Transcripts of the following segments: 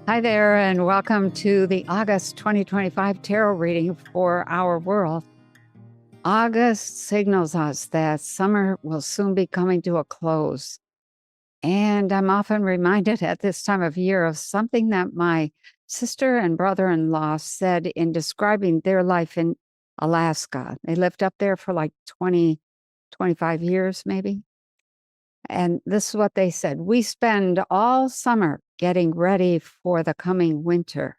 Hi there, and welcome to the August 2025 tarot reading for our world. August signals us that summer will soon be coming to a close. And I'm often reminded at this time of year of something that my sister and brother in law said in describing their life in Alaska. They lived up there for like 20, 25 years, maybe. And this is what they said: "We spend all summer getting ready for the coming winter."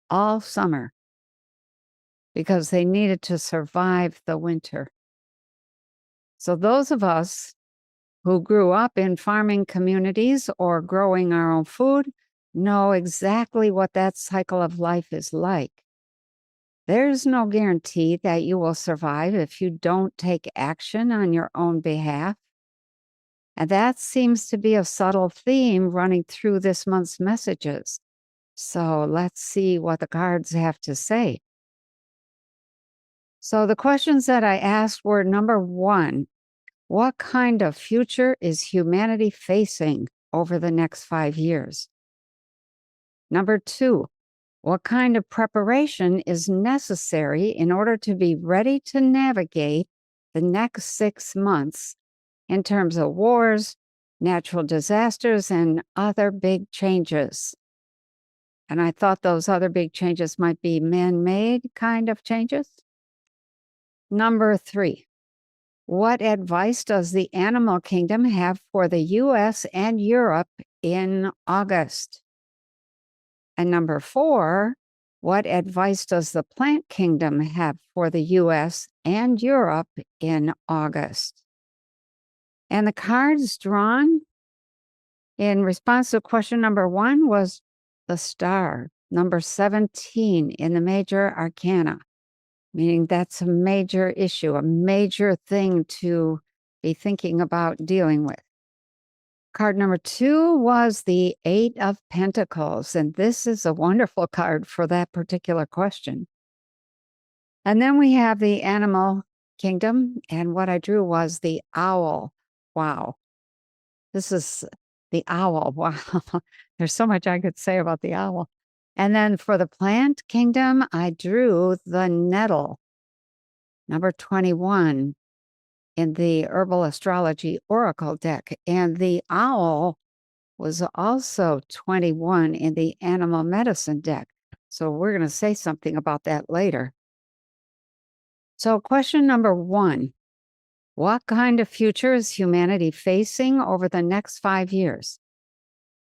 All summer, because they needed to survive the winter. So those of us who grew up in farming communities or growing our own food know exactly what that cycle of life is like. There's no guarantee that you will survive if you don't take action on your own behalf. And that seems to be a subtle theme running through this month's messages. So let's see what the cards have to say. So the questions that I asked were: number one, what kind of future is humanity facing over the next 5 years? Number two, what kind of preparation is necessary in order to be ready to navigate the next 6 months in terms of wars, natural disasters, and other big changes? And I thought those other big changes might be man-made kind of changes. Number three, what advice does the animal kingdom have for the US and Europe in August? And number four, what advice does the plant kingdom have for the US and Europe in August? And the cards drawn in response to question number one was the star, number 17 in the major arcana, meaning that's a major issue, a major thing to be thinking about dealing with. Card number two was the Eight of Pentacles, and this is a wonderful card for that particular question. And then we have the Animal Kingdom, and what I drew was the Owl. Wow. This is the owl. Wow. There's so much I could say about the owl. And then for the Plant Kingdom, I drew the Nettle, number 21 in the Herbal Astrology Oracle deck. And the owl was also 21 in the Animal Medicine deck. So we're going to say something about that later. So question number one, what kind of future is humanity facing over the next 5 years?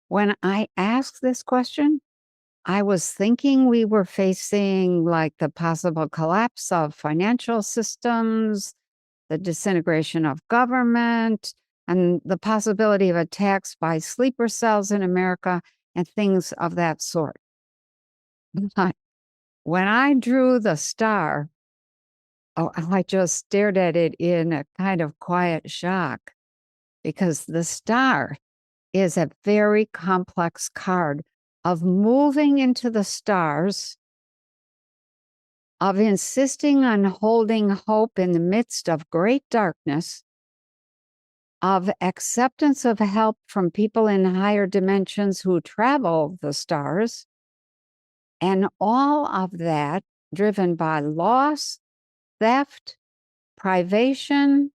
When I asked this question, I was thinking we were facing like the possible collapse of financial systems, the disintegration of government, and the possibility of attacks by sleeper cells in America and things of that sort. But when I drew the star, I just stared at it in a kind of quiet shock, because the star is a very complex card of moving into the stars, of insisting on holding hope in the midst of great darkness, of acceptance of help from people in higher dimensions who travel the stars, and all of that driven by loss, theft, privation,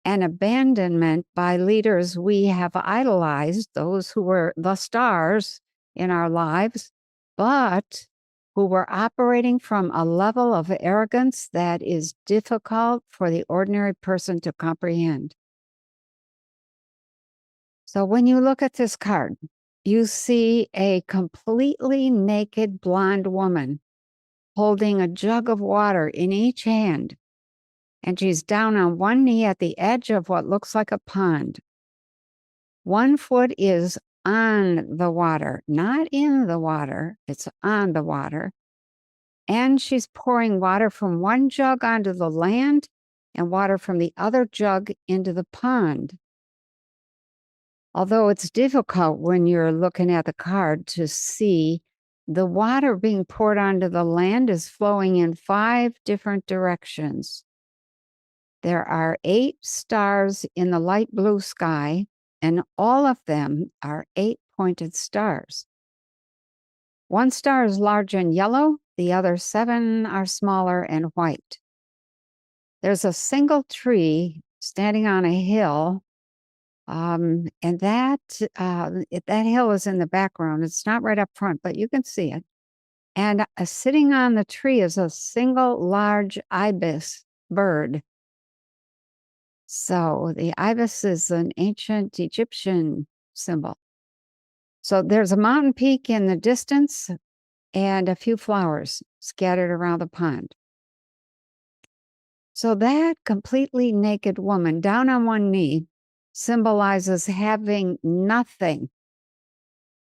and abandonment by leaders we have idolized, those who were the stars in our lives, but who were operating from a level of arrogance that is difficult for the ordinary person to comprehend. So when you look at this card, you see a completely naked blonde woman holding a jug of water in each hand, and she's down on one knee at the edge of what looks like a pond. One foot is on the water, not in the water, it's on the water. And she's pouring water from one jug onto the land and water from the other jug into the pond. Although it's difficult when you're looking at the card to see, the water being poured onto the land is flowing in 5 different directions. There are 8 stars in the light blue sky, and all of them are 8 pointed stars. One star is large and yellow, the other 7 are smaller and white. There's a single tree standing on a hill, and that hill is in the background. It's not right up front, but you can see it. And sitting on the tree is a single large ibis bird. So the ibis is an ancient Egyptian symbol. So there's a mountain peak in the distance and a few flowers scattered around the pond. So that completely naked woman down on one knee symbolizes having nothing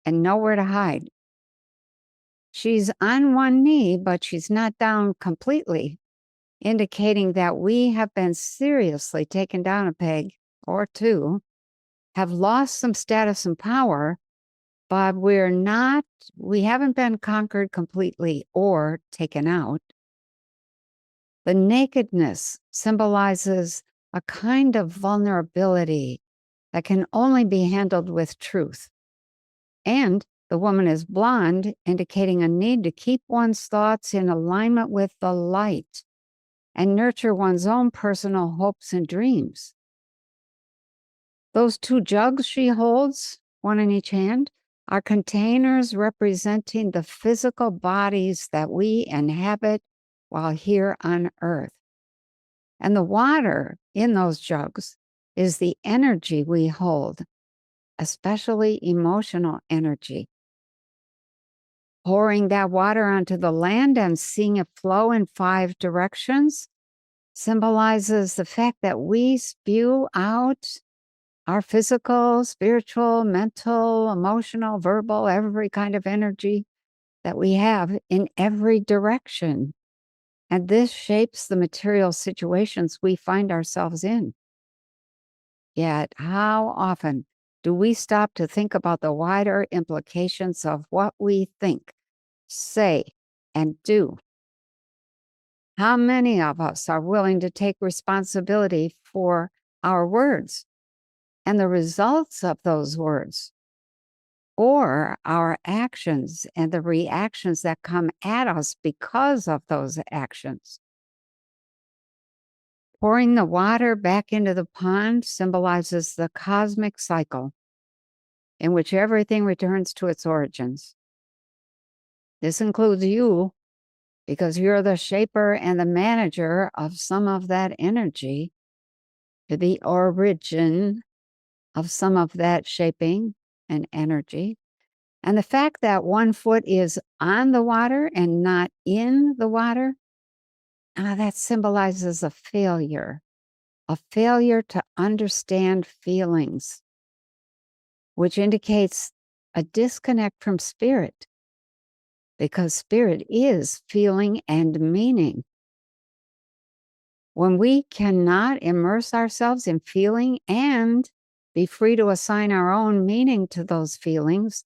and nowhere to hide. She's on one knee, but she's not down completely, indicating that we have been seriously taken down a peg or two, have lost some status and power, but we haven't been conquered completely or taken out. The nakedness symbolizes a kind of vulnerability that can only be handled with truth. And the woman is blonde, indicating a need to keep one's thoughts in alignment with the light and nurture one's own personal hopes and dreams. Those 2 jugs she holds, one in each hand, are containers representing the physical bodies that we inhabit while here on Earth. And the water in those jugs is the energy we hold, especially emotional energy. Pouring that water onto the land and seeing it flow in 5 directions symbolizes the fact that we spew out our physical, spiritual, mental, emotional, verbal, every kind of energy that we have in every direction. And this shapes the material situations we find ourselves in. Yet, how often do we stop to think about the wider implications of what we think, say, and do? How many of us are willing to take responsibility for our words and the results of those words, or our actions and the reactions that come at us because of those actions? Pouring the water back into the pond symbolizes the cosmic cycle in which everything returns to its origins. This includes you, because you're the shaper and the manager of some of that energy, the origin of some of that shaping and energy. And the fact that one foot is on the water and not in the water, that symbolizes a failure to understand feelings, which indicates a disconnect from spirit, because spirit is feeling and meaning. When we cannot immerse ourselves in feeling and be free to assign our own meaning to those feelings,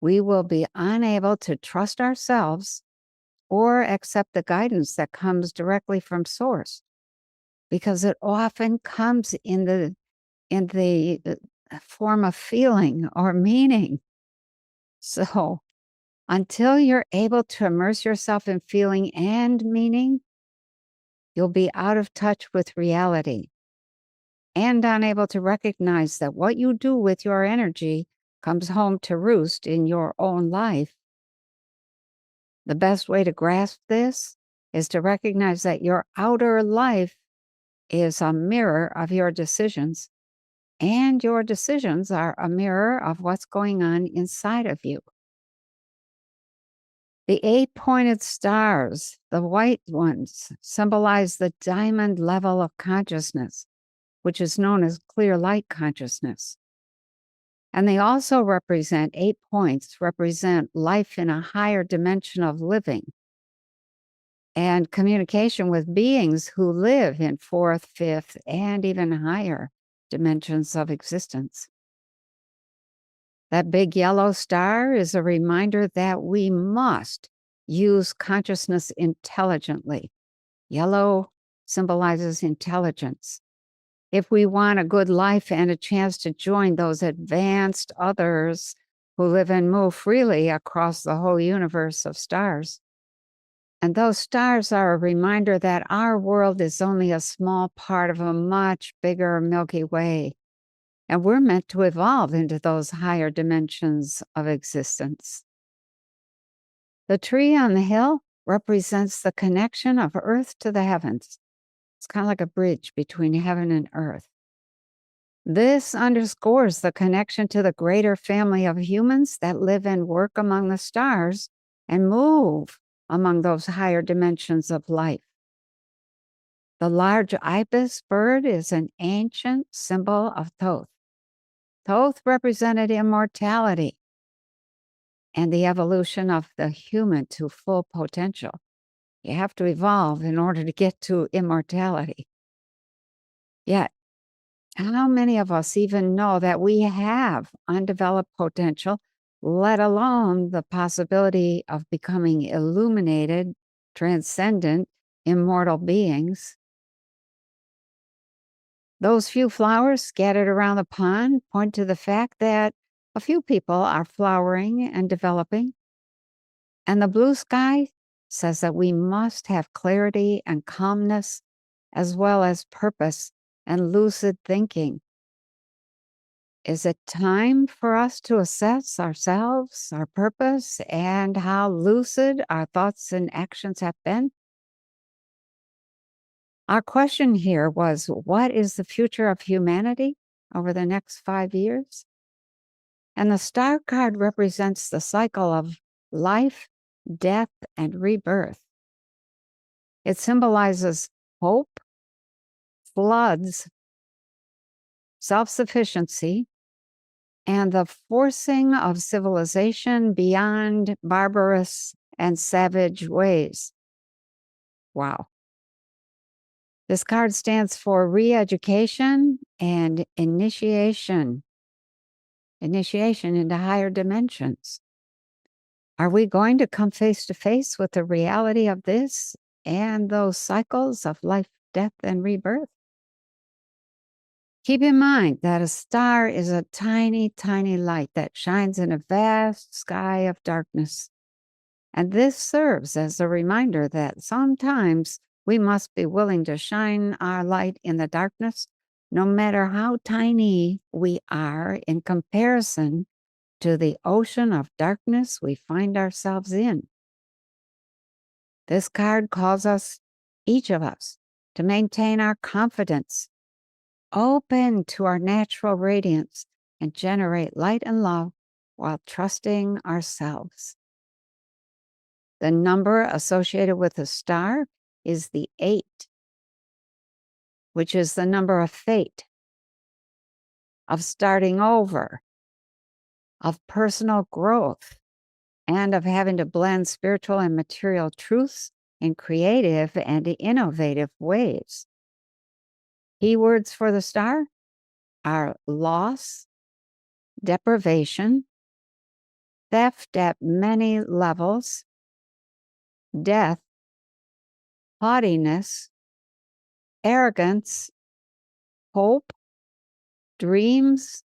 we will be unable to trust ourselves or accept the guidance that comes directly from source, because it often comes in the form of feeling or meaning. So until you're able to immerse yourself in feeling and meaning, you'll be out of touch with reality and unable to recognize that what you do with your energy comes home to roost in your own life. The best way to grasp this is to recognize that your outer life is a mirror of your decisions, and your decisions are a mirror of what's going on inside of you. The 8-pointed stars, the white ones, symbolize the diamond level of consciousness, which is known as clear light consciousness. And they also represent 8 points, represent life in a higher dimension of living and communication with beings who live in 4th, 5th, and even higher dimensions of existence. That big yellow star is a reminder that we must use consciousness intelligently. Yellow symbolizes intelligence. If we want a good life and a chance to join those advanced others who live and move freely across the whole universe of stars. And those stars are a reminder that our world is only a small part of a much bigger Milky Way. And we're meant to evolve into those higher dimensions of existence. The tree on the hill represents the connection of earth to the heavens. It's kind of like a bridge between heaven and earth. This underscores the connection to the greater family of humans that live and work among the stars and move among those higher dimensions of life. The large ibis bird is an ancient symbol of Thoth. Thoth represented immortality and the evolution of the human to full potential. You have to evolve in order to get to immortality. Yet, how many of us even know that we have undeveloped potential, let alone the possibility of becoming illuminated, transcendent, immortal beings? Those few flowers scattered around the pond point to the fact that a few people are flowering and developing. And the blue sky says that we must have clarity and calmness, as well as purpose and lucid thinking. Is it time for us to assess ourselves, our purpose, and how lucid our thoughts and actions have been? Our question here was, what is the future of humanity over the next 5 years? And the star card represents the cycle of life, death, and rebirth. It symbolizes hope, floods, self-sufficiency, and the forcing of civilization beyond barbarous and savage ways. Wow. This card stands for re-education and initiation into higher dimensions. Are we going to come face to face with the reality of this and those cycles of life, death, and rebirth? Keep in mind that a star is a tiny, tiny light that shines in a vast sky of darkness. And this serves as a reminder that sometimes we must be willing to shine our light in the darkness, no matter how tiny we are in comparison to the ocean of darkness we find ourselves in. This card calls us, each of us, to maintain our confidence, open to our natural radiance, and generate light and love while trusting ourselves. The number associated with the star is the 8, which is the number of fate, of starting over, of personal growth, and of having to blend spiritual and material truths in creative and innovative ways. Keywords for the star are loss, deprivation, theft at many levels, death, haughtiness, arrogance, hope, dreams,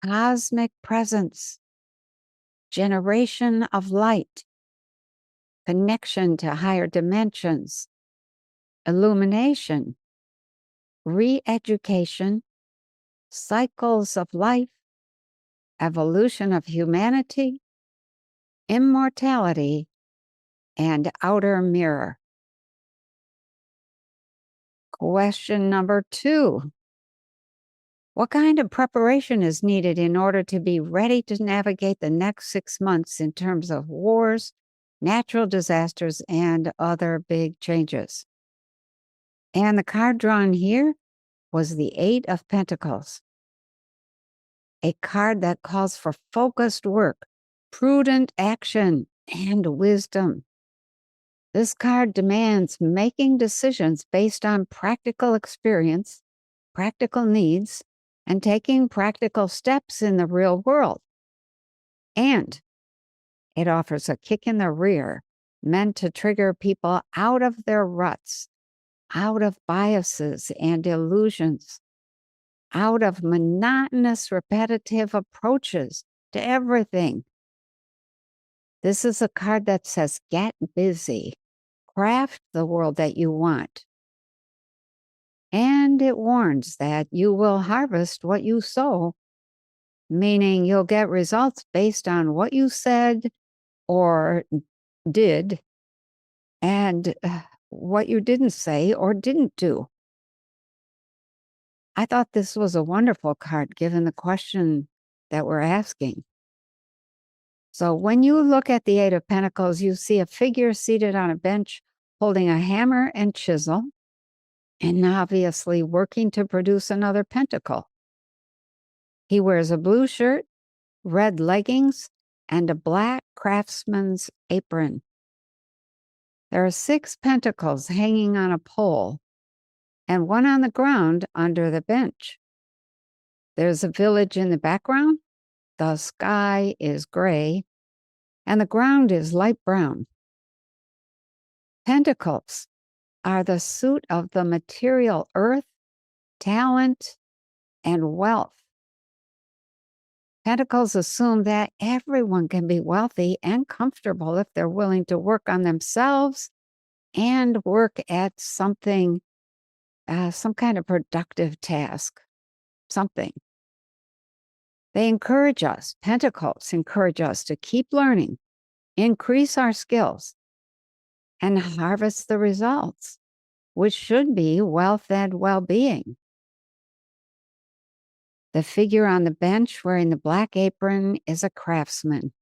cosmic presence, generation of light, connection to higher dimensions, illumination, re-education, cycles of life, evolution of humanity, immortality, and outer mirror. Question number 2. What kind of preparation is needed in order to be ready to navigate the next 6 months in terms of wars, natural disasters, and other big changes? And the card drawn here was the 8 of Pentacles, a card that calls for focused work, prudent action, and wisdom. This card demands making decisions based on practical experience, practical needs, and taking practical steps in the real world. And it offers a kick in the rear meant to trigger people out of their ruts, out of biases and illusions, out of monotonous, repetitive approaches to everything. This is a card that says, get busy, craft the world that you want. And it warns that you will harvest what you sow, meaning you'll get results based on what you said or did and what you didn't say or didn't do. I thought this was a wonderful card given the question that we're asking. So when you look at the Eight of Pentacles, you see a figure seated on a bench holding a hammer and chisel and obviously working to produce another pentacle. He wears a blue shirt, red leggings, and a black craftsman's apron. There are 6 pentacles hanging on a pole and one on the ground under the bench. There's a village in the background. The sky is gray and the ground is light brown. Pentacles are the suit of the material earth, talent, and wealth. Pentacles assume that everyone can be wealthy and comfortable if they're willing to work on themselves and work at something, some kind of productive task, something. They encourage us, Pentacles encourage us to keep learning, increase our skills, and harvest the results, which should be wealth and well-being. The figure on the bench wearing the black apron is a craftsman,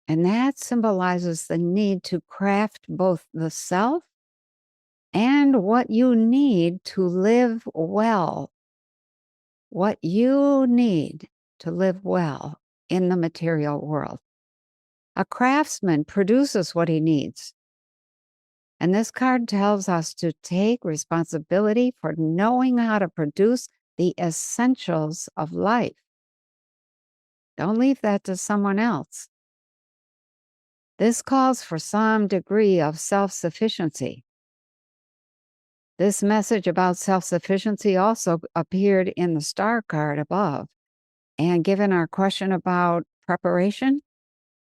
and that symbolizes the need to craft both the self and what you need to live well. What you need to live well in the material world. A craftsman produces what he needs. And this card tells us to take responsibility for knowing how to produce the essentials of life. Don't leave that to someone else. This calls for some degree of self-sufficiency. This message about self-sufficiency also appeared in the star card above. And given our question about preparation,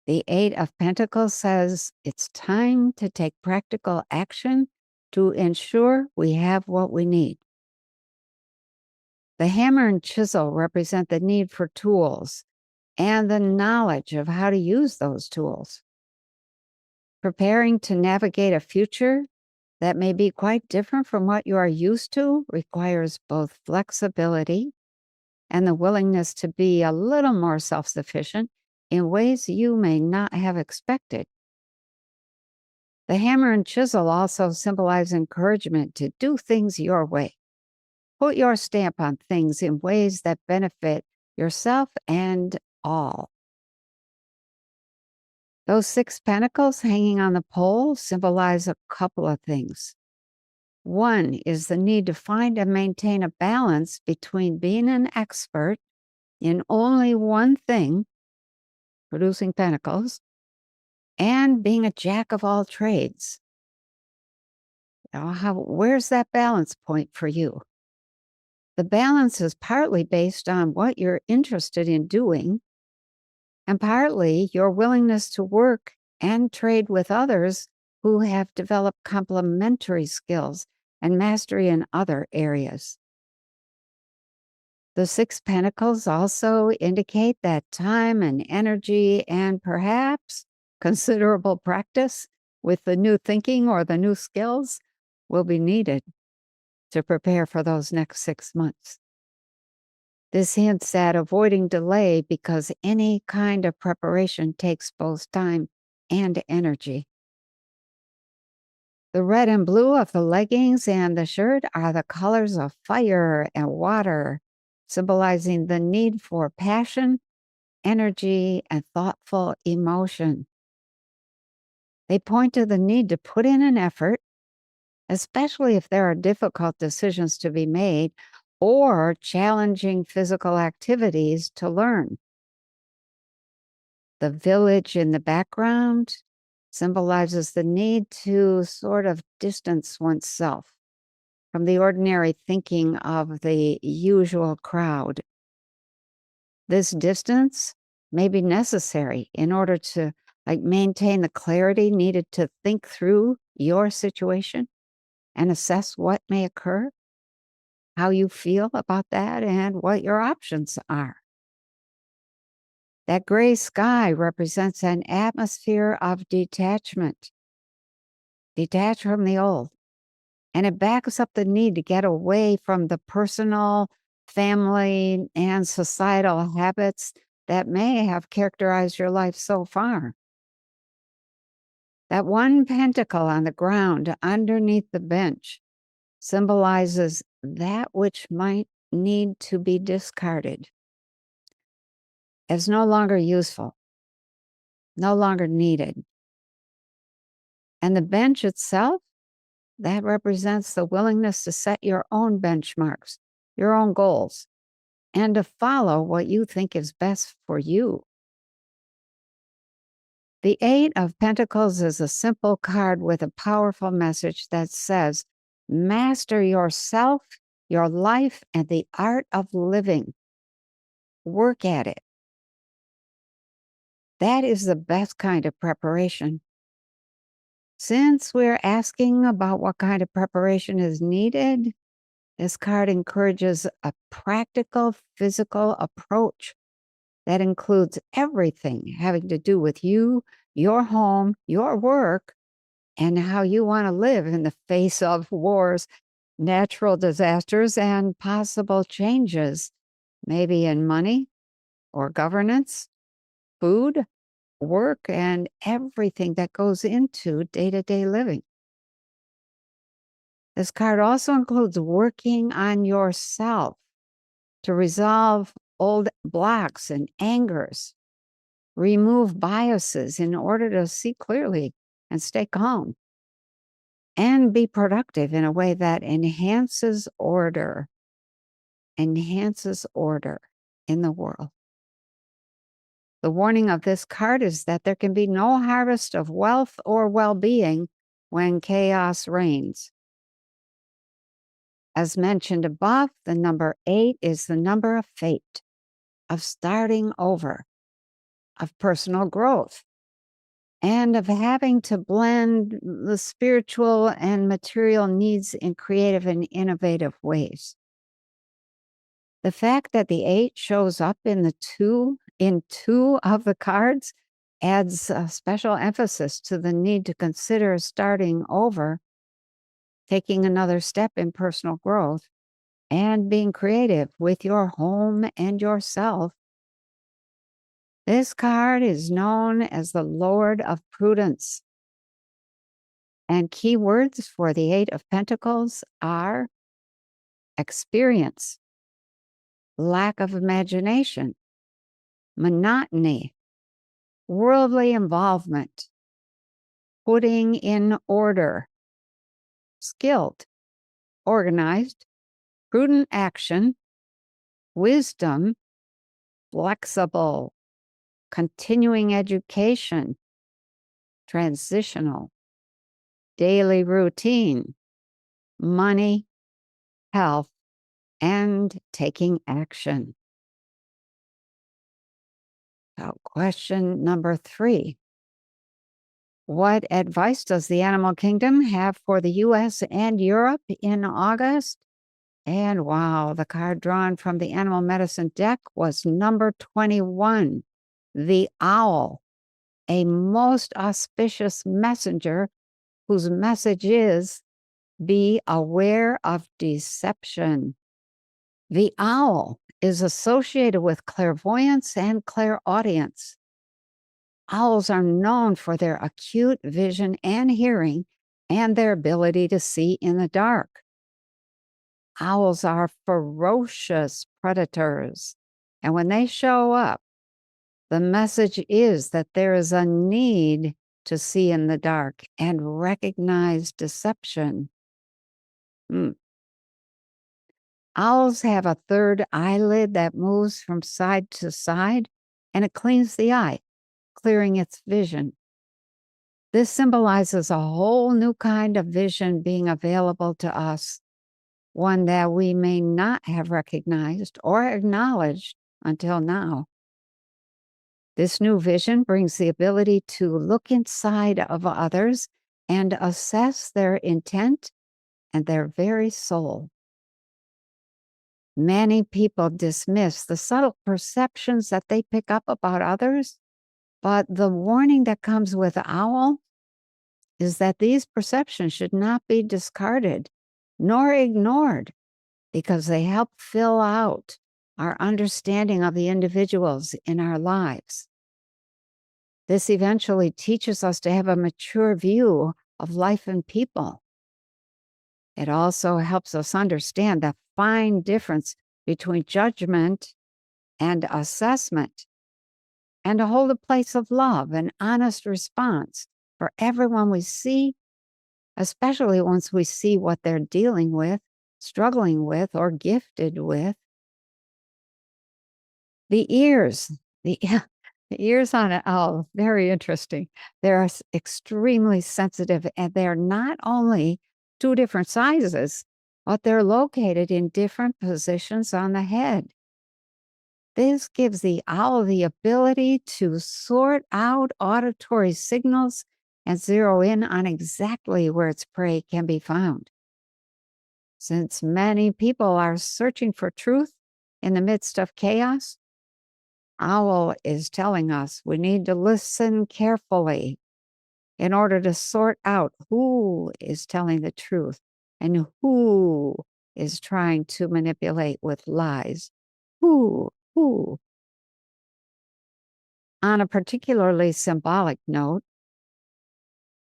the Eight of Pentacles says it's time to take practical action to ensure we have what we need. The hammer and chisel represent the need for tools and the knowledge of how to use those tools. Preparing to navigate a future that may be quite different from what you are used to requires both flexibility and the willingness to be a little more self-sufficient in ways you may not have expected. The hammer and chisel also symbolize encouragement to do things your way. Put your stamp on things in ways that benefit yourself and all. Those 6 pentacles hanging on the pole symbolize a couple of things. One is the need to find and maintain a balance between being an expert in only one thing, producing pentacles, and being a jack of all trades. Where's that balance point for you? The balance is partly based on what you're interested in doing, and partly your willingness to work and trade with others who have developed complementary skills and mastery in other areas. The 6 pentacles also indicate that time and energy and perhaps considerable practice with the new thinking or the new skills will be needed to prepare for those next 6 months. This hints at avoiding delay because any kind of preparation takes both time and energy. The red and blue of the leggings and the shirt are the colors of fire and water, symbolizing the need for passion, energy, and thoughtful emotion. They point to the need to put in an effort, especially if there are difficult decisions to be made or challenging physical activities to learn. The village in the background symbolizes the need to sort of distance oneself from the ordinary thinking of the usual crowd. This distance may be necessary in order to maintain the clarity needed to think through your situation and assess what may occur, how you feel about that, and what your options are. That gray sky represents an atmosphere of detachment, detach from the old, and it backs up the need to get away from the personal, family, and societal habits that may have characterized your life so far. That one pentacle on the ground underneath the bench symbolizes that which might need to be discarded as no longer useful, no longer needed. And the bench itself, that represents the willingness to set your own benchmarks, your own goals, and to follow what you think is best for you. The Eight of Pentacles is a simple card with a powerful message that says, master yourself, your life, and the art of living. Work at it. That is the best kind of preparation. Since we're asking about what kind of preparation is needed, this card encourages a practical, physical approach that includes everything having to do with you, your home, your work, and how you want to live in the face of wars, natural disasters, and possible changes, maybe in money or governance, food, work, and everything that goes into day-to-day living. This card also includes working on yourself to resolve old blocks and angers, remove biases in order to see clearly and stay calm, and be productive in a way that enhances order in the world. The warning of this card is that there can be no harvest of wealth or well-being when chaos reigns. As mentioned above, the number 8 is the number of fate, of starting over, of personal growth, and of having to blend the spiritual and material needs in creative and innovative ways. The fact that the 8 shows up in two of the cards adds a special emphasis to the need to consider starting over, taking another step in personal growth, and being creative with your home and yourself. This card is known as the Lord of Prudence. And key words for the Eight of Pentacles are experience, lack of imagination, monotony, worldly involvement, putting in order, skilled, organized, prudent action, wisdom, flexible, continuing education, transitional, daily routine, money, health, and taking action. So, question number 3. What advice does the animal kingdom have for the US and Europe in August? And wow, the card drawn from the animal medicine deck was number 21, the owl, a most auspicious messenger whose message is be aware of deception. The owl is associated with clairvoyance and clairaudience. Owls are known for their acute vision and hearing and their ability to see in the dark. Owls are ferocious predators, and when they show up, the message is that there is a need to see in the dark and recognize deception. Owls have a third eyelid that moves from side to side, and it cleans the eye, clearing its vision. This symbolizes a whole new kind of vision being available to us, one that we may not have recognized or acknowledged until now. This new vision brings the ability to look inside of others and assess their intent and their very soul. Many people dismiss the subtle perceptions that they pick up about others, but the warning that comes with owl is that these perceptions should not be discarded nor ignored because they help fill out our understanding of the individuals in our lives. This eventually teaches us to have a mature view of life and people. It also helps us understand the fine difference between judgment and assessment, and to hold a place of love and honest response for everyone we see, especially once we see what they're dealing with, struggling with, or gifted with. The ears, the, the ears on an owl, very interesting. They're extremely sensitive, and they're not only two different sizes, but they're located in different positions on the head. This gives the owl the ability to sort out auditory signals and zero in on exactly where its prey can be found. Since many people are searching for truth in the midst of chaos, Owl is telling us we need to listen carefully in order to sort out who is telling the truth and who is trying to manipulate with lies. Who. On a particularly symbolic note,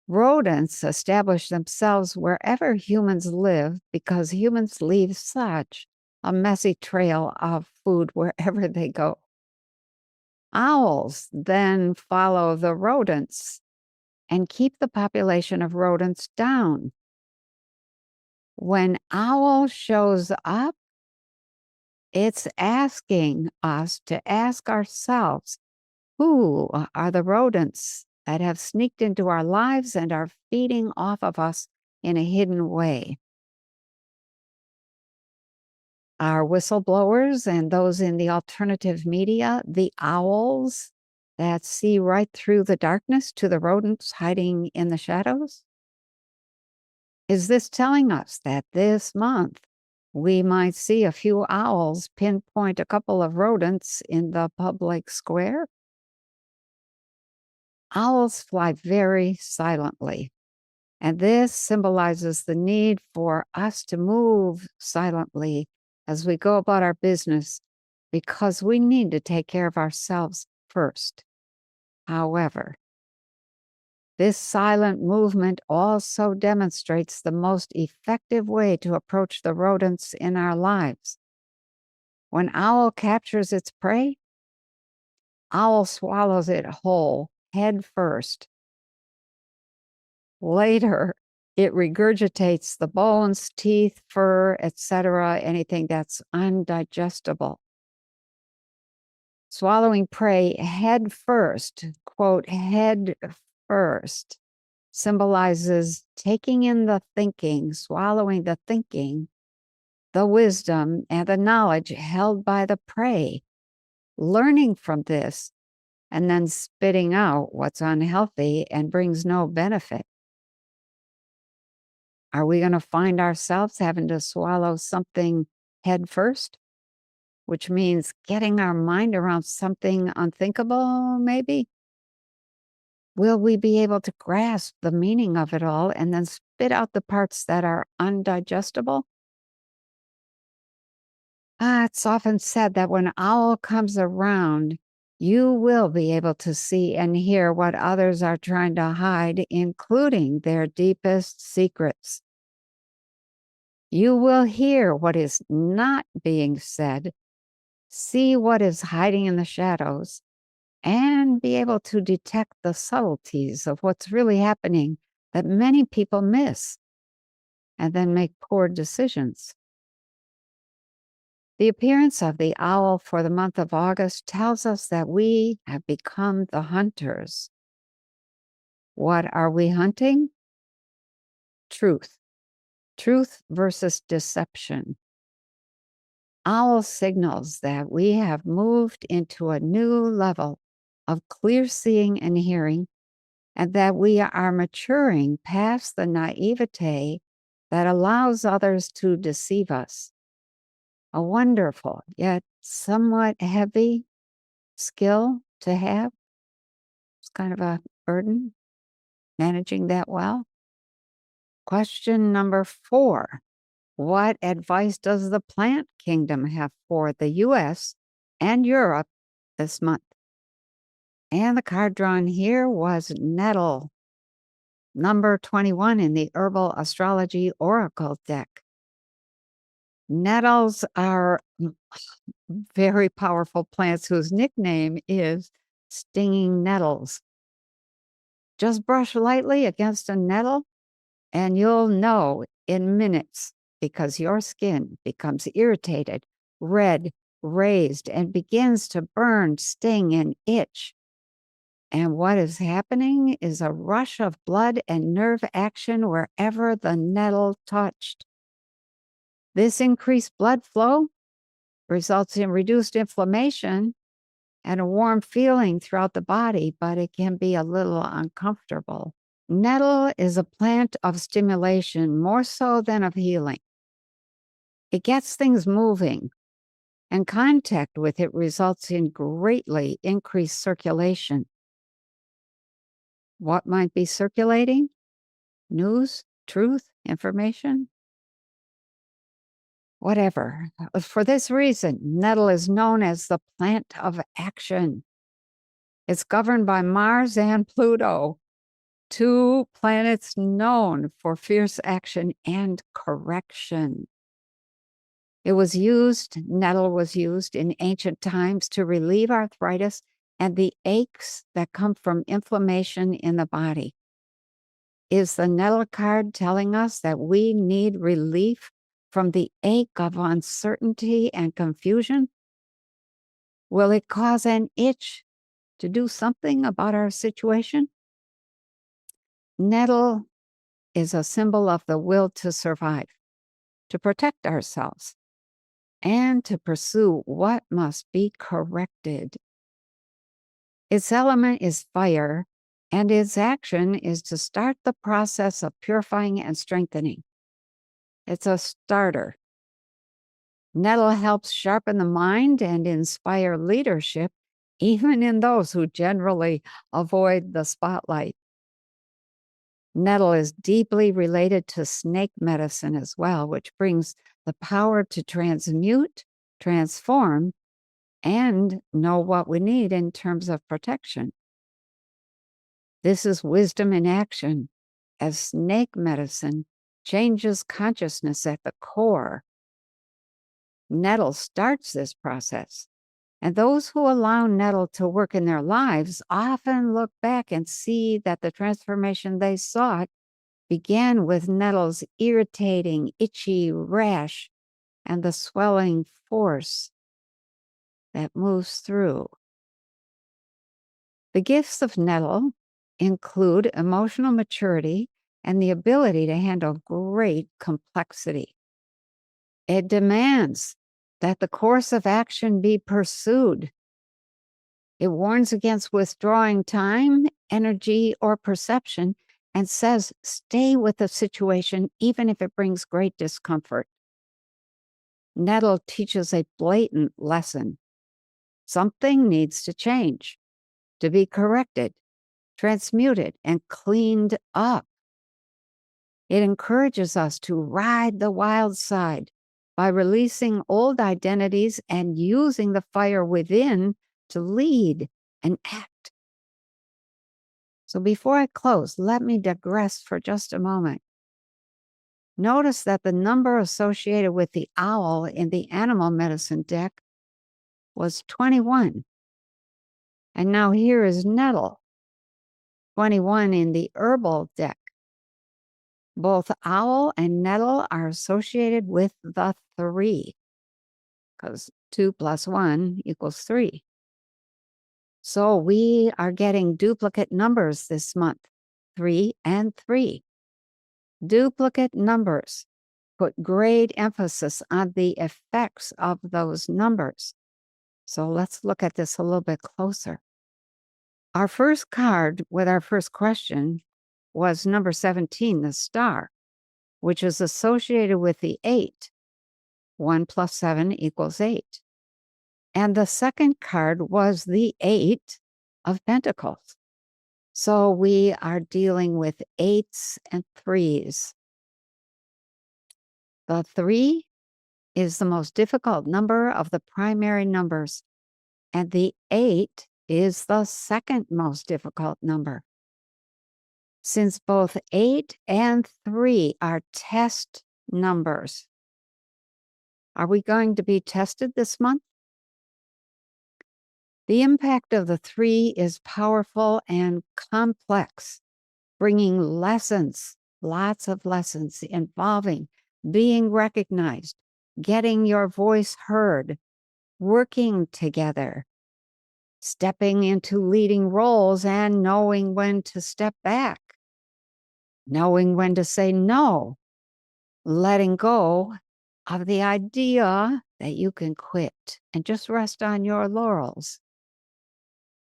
rodents establish themselves wherever humans live because humans leave such a messy trail of food wherever they go. Owls then follow the rodents and keep the population of rodents down. When owl shows up, it's asking us to ask ourselves, who are the rodents that have sneaked into our lives and are feeding off of us in a hidden way? Our whistleblowers and those in the alternative media, the owls that see right through the darkness to the rodents hiding in the shadows? Is this telling us that this month we might see a few owls pinpoint a couple of rodents in the public square? Owls fly very silently, and this symbolizes the need for us to move silently as we go about our business because we need to take care of ourselves first. However, this silent movement also demonstrates the most effective way to approach the rodents in our lives. When owl captures its prey, owl swallows it whole, head first. Later, it regurgitates the bones, teeth, fur, etc., anything that's undigestible. Swallowing prey head first, quote, head first, symbolizes taking in the thinking, swallowing the thinking, the wisdom, and the knowledge held by the prey, learning from this, and then spitting out what's unhealthy and brings no benefit. Are we going to find ourselves having to swallow something head first? Which means getting our mind around something unthinkable, maybe? Will we be able to grasp the meaning of it all and then spit out the parts that are undigestible? It's often said that when owl comes around, you will be able to see and hear what others are trying to hide, including their deepest secrets. You will hear what is not being said, see what is hiding in the shadows, and be able to detect the subtleties of what's really happening that many people miss and then make poor decisions. The appearance of the owl for the month of August tells us that we have become the hunters. What are we hunting? Truth. Truth versus deception. Owl signals that we have moved into a new level of clear seeing and hearing, and that we are maturing past the naivete that allows others to deceive us. A wonderful, yet somewhat heavy skill to have. It's kind of a burden, managing that well. Question number 4. What advice does the plant kingdom have for the US and Europe this month? And the card drawn here was nettle, number 21 in the Herbal Astrology Oracle deck. Nettles are very powerful plants whose nickname is stinging nettles. Just brush lightly against a nettle and you'll know in minutes because your skin becomes irritated, red, raised, and begins to burn, sting, and itch. And what is happening is a rush of blood and nerve action wherever the nettle touched. This increased blood flow results in reduced inflammation and a warm feeling throughout the body, but it can be a little uncomfortable. Nettle is a plant of stimulation more so than of healing. It gets things moving, and contact with it results in greatly increased circulation. What might be circulating? News, truth, information? Whatever. For this reason, nettle is known as the plant of action. It's governed by Mars and Pluto, 2 planets known for fierce action and correction. Nettle was used in ancient times to relieve arthritis and the aches that come from inflammation in the body. Is the nettle card telling us that we need relief from the ache of uncertainty and confusion? Will it cause an itch to do something about our situation? Nettle is a symbol of the will to survive, to protect ourselves, and to pursue what must be corrected. Its element is fire, and its action is to start the process of purifying and strengthening. It's a starter. Nettle helps sharpen the mind and inspire leadership, even in those who generally avoid the spotlight. Nettle is deeply related to snake medicine as well, which brings the power to transmute, transform, and know what we need in terms of protection. This is wisdom in action, as snake medicine changes consciousness at the core. Nettle starts this process, and those who allow nettle to work in their lives often look back and see that the transformation they sought began with nettle's irritating, itchy rash and the swelling force that moves through. The gifts of nettle include emotional maturity and the ability to handle great complexity. It demands that the course of action be pursued. It warns against withdrawing time, energy, or perception and says, stay with the situation even if it brings great discomfort. Nettle teaches a blatant lesson. Something needs to change, to be corrected, transmuted, and cleaned up. It encourages us to ride the wild side by releasing old identities and using the fire within to lead and act. So before I close, let me digress for just a moment. Notice that the number associated with the owl in the animal medicine deck was 21. And now here is nettle, 21 in the herbal deck. Both owl and nettle are associated with the 3, because 2 plus 1 equals 3. So we are getting duplicate numbers this month, 3 and 3. Duplicate numbers put great emphasis on the effects of those numbers. So let's look at this a little bit closer. Our first card with our first question was number 17, the star, which is associated with the 8. 1 plus 7 equals 8. And the second card was the 8 of Pentacles. So we are dealing with 8s and 3s. The 3 is the most difficult number of the primary numbers, and the 8 is the second most difficult number. Since both 8 and 3 are test numbers, are we going to be tested this month? The impact of the 3 is powerful and complex, bringing lessons, lots of lessons involving being recognized, getting your voice heard, working together, stepping into leading roles and knowing when to step back, knowing when to say no, letting go of the idea that you can quit and just rest on your laurels.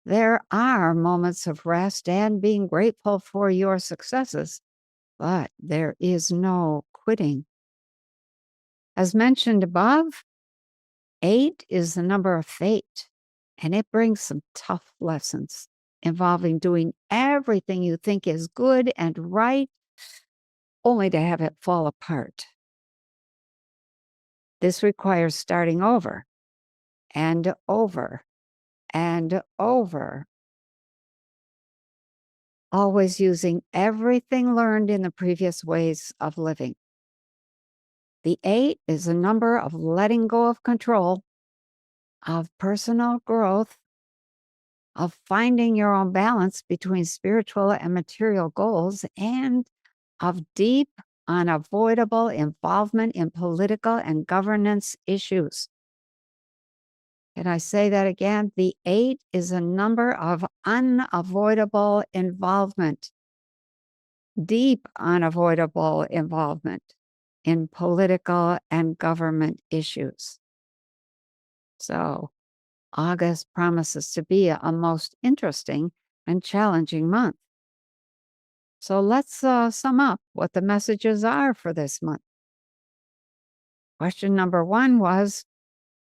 There are moments of rest and being grateful for your successes, but there is no quitting. As mentioned above, 8 is the number of fate, and it brings some tough lessons involving doing everything you think is good and right, only to have it fall apart. This requires starting over and over and over, always using everything learned in the previous ways of living. The 8 is a number of letting go of control, of personal growth, of finding your own balance between spiritual and material goals, and of deep, unavoidable involvement in political and governance issues. Can I say that again? The 8 is a number of unavoidable involvement, deep, unavoidable involvement in political and government issues. So, August promises to be a most interesting and challenging month. So, let's sum up what the messages are for this month. Question number 1 was,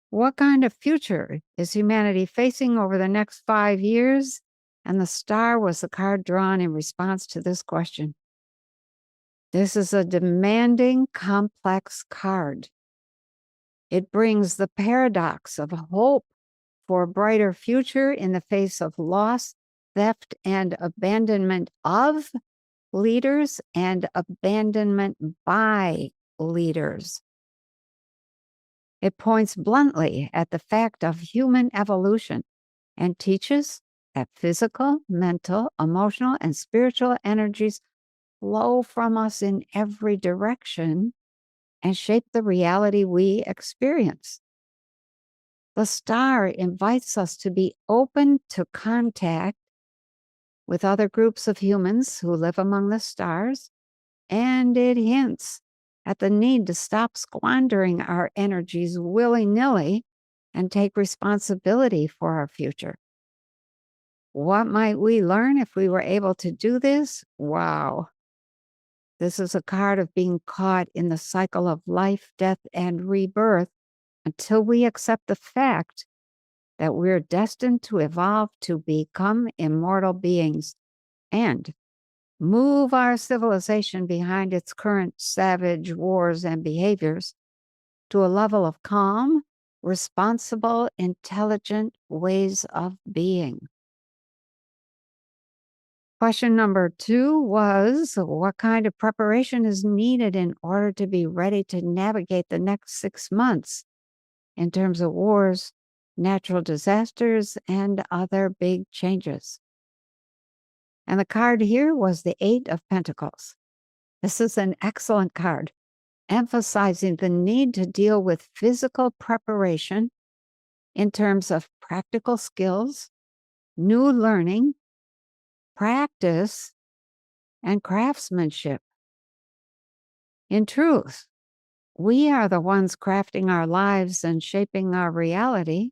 what kind of future is humanity facing over the next 5 years? And the star was the card drawn in response to this question. This is a demanding, complex card. It brings the paradox of hope for a brighter future in the face of loss, theft, and abandonment of leaders and abandonment by leaders. It points bluntly at the fact of human evolution and teaches that physical, mental, emotional, and spiritual energies flow from us in every direction and shape the reality we experience. The star invites us to be open to contact with other groups of humans who live among the stars, and it hints at the need to stop squandering our energies willy-nilly and take responsibility for our future. What might we learn if we were able to do this? Wow. This is a card of being caught in the cycle of life, death, and rebirth until we accept the fact that we're destined to evolve to become immortal beings and move our civilization behind its current savage wars and behaviors to a level of calm, responsible, intelligent ways of being. Question number 2 was, what kind of preparation is needed in order to be ready to navigate the next 6 months in terms of wars, natural disasters, and other big changes? And the card here was the 8 of Pentacles. This is an excellent card, emphasizing the need to deal with physical preparation in terms of practical skills, new learning, practice, and craftsmanship. In truth, we are the ones crafting our lives and shaping our reality.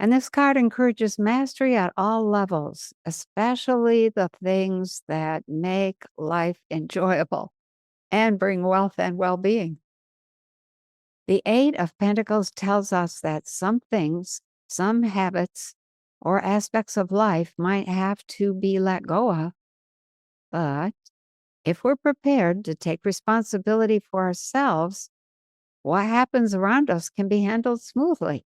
And this card encourages mastery at all levels, especially the things that make life enjoyable and bring wealth and well being. The Eight of Pentacles tells us that some things, some habits, or aspects of life might have to be let go of, but if we're prepared to take responsibility for ourselves, what happens around us can be handled smoothly.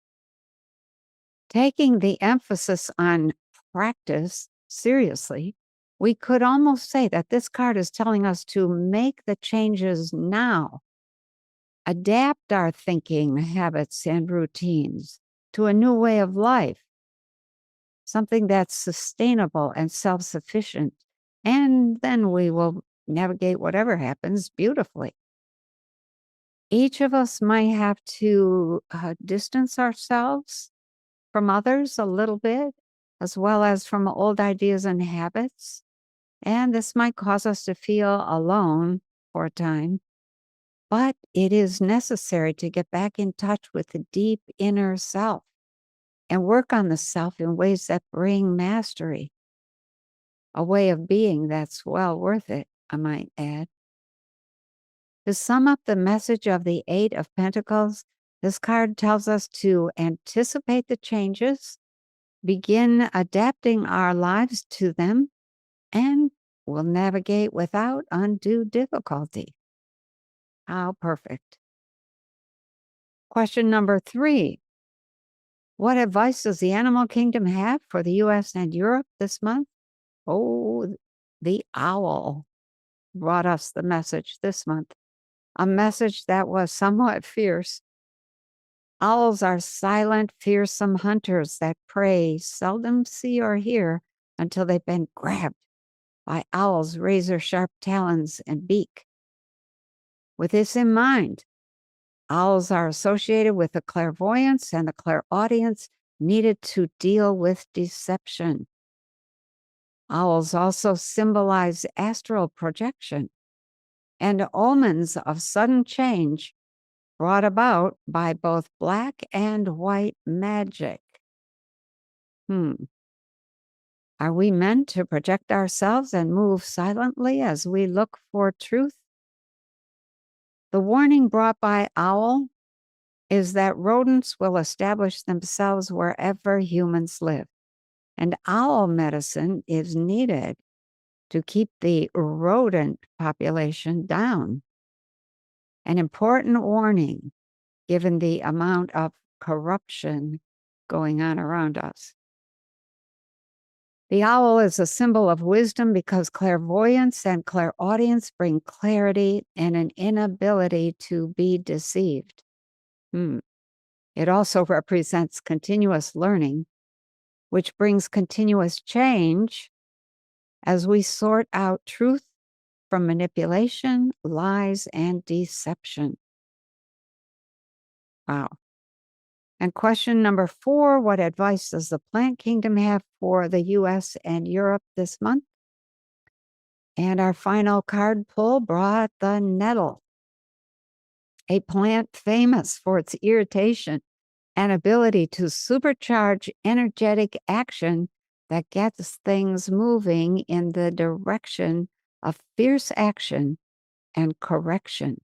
Taking the emphasis on practice seriously, we could almost say that this card is telling us to make the changes now, adapt our thinking, habits, and routines to a new way of life, something that's sustainable and self sufficient. And then we will navigate whatever happens beautifully. Each of us might have to distance ourselves from others a little bit, as well as from old ideas and habits. And this might cause us to feel alone for a time, but it is necessary to get back in touch with the deep inner self and work on the self in ways that bring mastery, a way of being that's well worth it, I might add. To sum up the message of the Eight of Pentacles, this card tells us to anticipate the changes, begin adapting our lives to them, and we'll navigate without undue difficulty. How perfect. Question number 3. What advice does the animal kingdom have for the US and Europe this month? Oh, the owl brought us the message this month, a message that was somewhat fierce. Owls are silent, fearsome hunters that prey seldom see or hear until they've been grabbed by owls' razor-sharp talons and beak. With this in mind, owls are associated with the clairvoyance and the clairaudience needed to deal with deception. Owls also symbolize astral projection and omens of sudden change brought about by both black and white magic. Are we meant to project ourselves and move silently as we look for truth? The warning brought by owl is that rodents will establish themselves wherever humans live, and owl medicine is needed to keep the rodent population down. An important warning given the amount of corruption going on around us. The owl is a symbol of wisdom because clairvoyance and clairaudience bring clarity and an inability to be deceived. It also represents continuous learning, which brings continuous change as we sort out truth from manipulation, lies, and deception. Wow. And question number 4, what advice does the plant kingdom have for the US and Europe this month? And our final card pull brought the nettle, a plant famous for its irritation and ability to supercharge energetic action that gets things moving in the direction of fierce action and correction.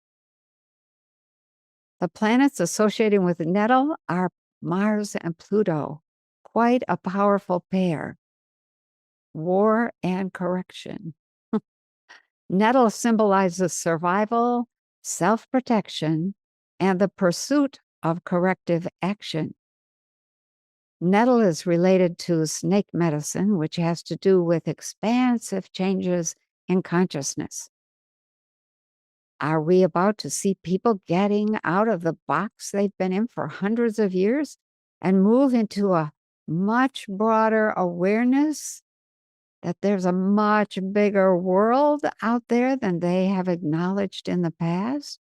The planets associated with the nettle are Mars and Pluto, quite a powerful pair. War and correction. Nettle symbolizes survival, self-protection, and the pursuit of corrective action. Nettle is related to snake medicine, which has to do with expansive changes in consciousness. Are we about to see people getting out of the box they've been in for hundreds of years and move into a much broader awareness that there's a much bigger world out there than they have acknowledged in the past?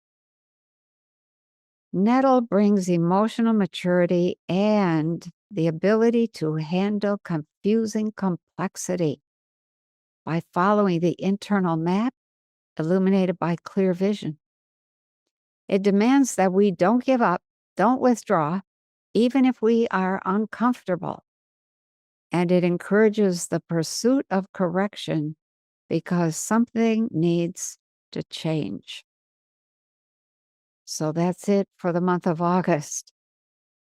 Nettle brings emotional maturity and the ability to handle confusing complexity by following the internal map illuminated by clear vision. It demands that we don't give up, don't withdraw, even if we are uncomfortable. And it encourages the pursuit of correction because something needs to change. So that's it for the month of August.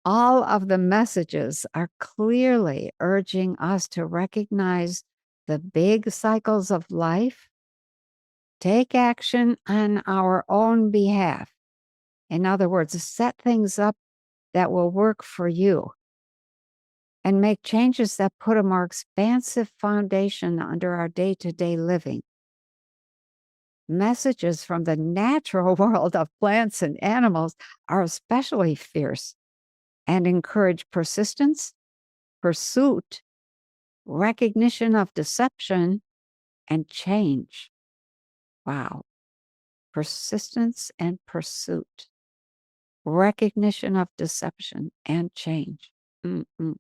All of the messages are clearly urging us to recognize the big cycles of life, take action on our own behalf. In other words, set things up that will work for you and make changes that put a more expansive foundation under our day-to-day living. Messages from the natural world of plants and animals are especially fierce and encourage persistence, pursuit, recognition of deception, and change. Wow. Persistence and pursuit, recognition of deception, and change. Mm-mm.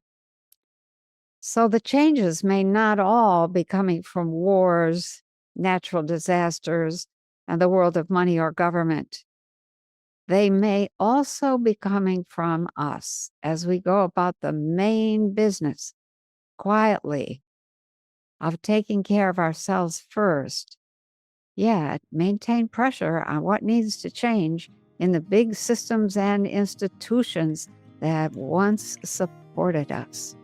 So the changes may not all be coming from wars, natural disasters, and the world of money or government. They may also be coming from us as we go about the main business quietly of taking care of ourselves first, yet maintain pressure on what needs to change in the big systems and institutions that once supported us.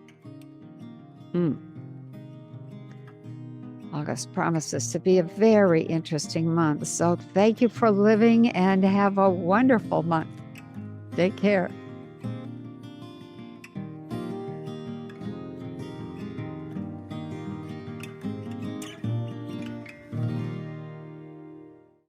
August promises to be a very interesting month, so thank you for living and have a wonderful month. Take care.